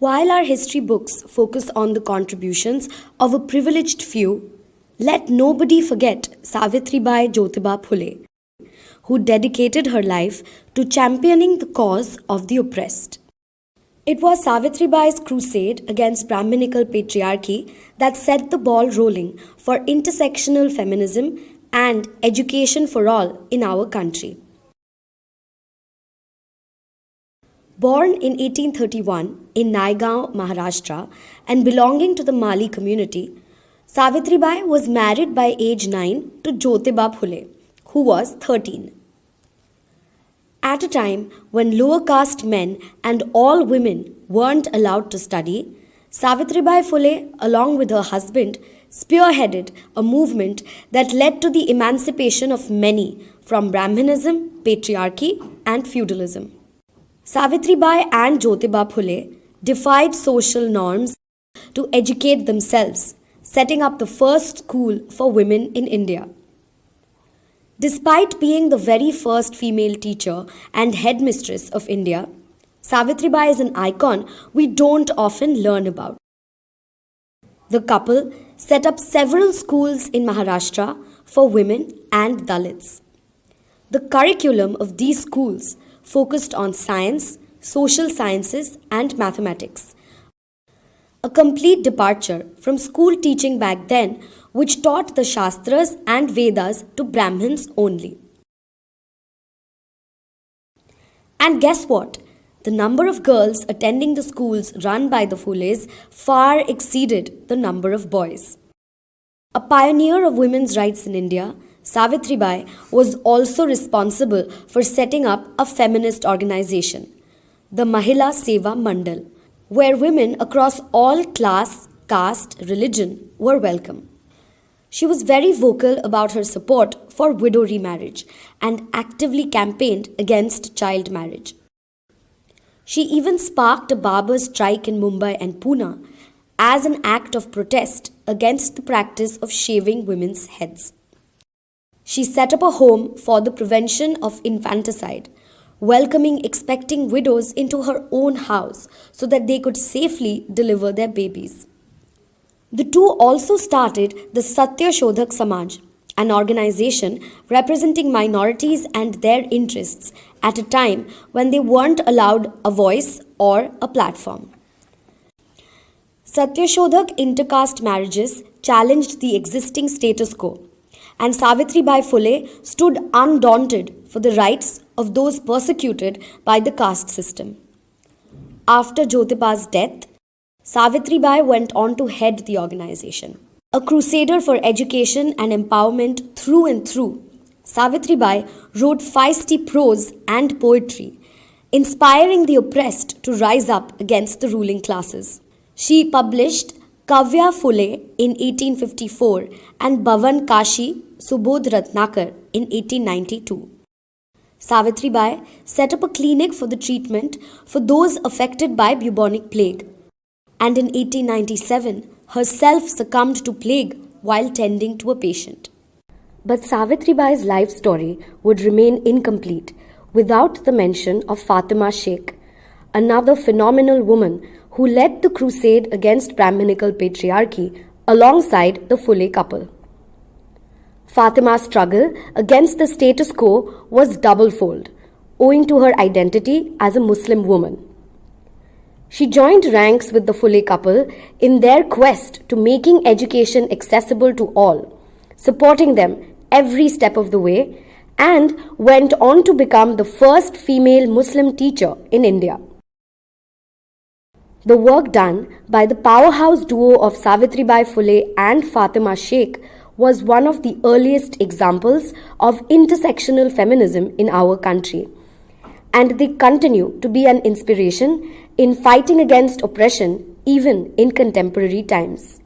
While our history books focus on the contributions of a privileged few, let nobody forget Savitribai Phule, who dedicated her life to championing the cause of the oppressed. It was Savitribai's crusade against Brahminical patriarchy that set the ball rolling for intersectional feminism and education for all in our country. Born in 1831 in Naigaon, Maharashtra, and belonging to the Mali community, Savitribai was married by age 9 to Jyotiba Phule, who was 13. At a time when lower caste men and all women weren't allowed to study, Savitribai Phule, along with her husband, spearheaded a movement that led to the emancipation of many from Brahmanism, patriarchy, and feudalism. Savitribai and Jyotiba Phule defied social norms to educate themselves, setting up the first school for women in India. Despite being the very first female teacher and headmistress of India, Savitribai is an icon we don't often learn about. The couple set up several schools in Maharashtra for women and Dalits. The curriculum of these schools focused on science, social sciences, and mathematics. A complete departure from school teaching back then, which taught the Shastras and Vedas to Brahmins only. And guess what? The number of girls attending the schools run by the Phules far exceeded the number of boys. A pioneer of women's rights in India, Savitribai was also responsible for setting up a feminist organization, the Mahila Seva Mandal, where women across all class, caste, religion were welcome. She was very vocal about her support for widow remarriage and actively campaigned against child marriage. She even sparked a barber strike in Mumbai and Pune as an act of protest against the practice of shaving women's heads. She set up a home for the prevention of infanticide, welcoming expecting widows into her own house so that they could safely deliver their babies. The two also started the Satya Shodhak Samaj, an organization representing minorities and their interests at a time when they weren't allowed a voice or a platform. Satya Shodhak intercaste marriages challenged the existing status quo, and Savitribai Phule stood undaunted for the rights of those persecuted by the caste system. After Jyotiba's death, Savitribai went on to head the organization. A crusader for education and empowerment through and through, Savitribai wrote feisty prose and poetry, inspiring the oppressed to rise up against the ruling classes. She published Kavya Phule in 1854 and Bhavan Kashi Subodh Ratnakar in 1892. Savitribai set up a clinic for the treatment for those affected by bubonic plague, and in 1897 herself succumbed to plague while tending to a patient. But Savitribai's life story would remain incomplete without the mention of Fatima Sheikh, another phenomenal woman who led the crusade against Brahminical patriarchy alongside the Phule couple. Fatima's struggle against the status quo was doublefold, owing to her identity as a Muslim woman. She joined ranks with the Phule couple in their quest to making education accessible to all, supporting them every step of the way, and went on to become the first female Muslim teacher in India. The work done by the powerhouse duo of Savitribai Phule and Fatima Sheikh was one of the earliest examples of intersectional feminism in our country, and they continue to be an inspiration in fighting against oppression even in contemporary times.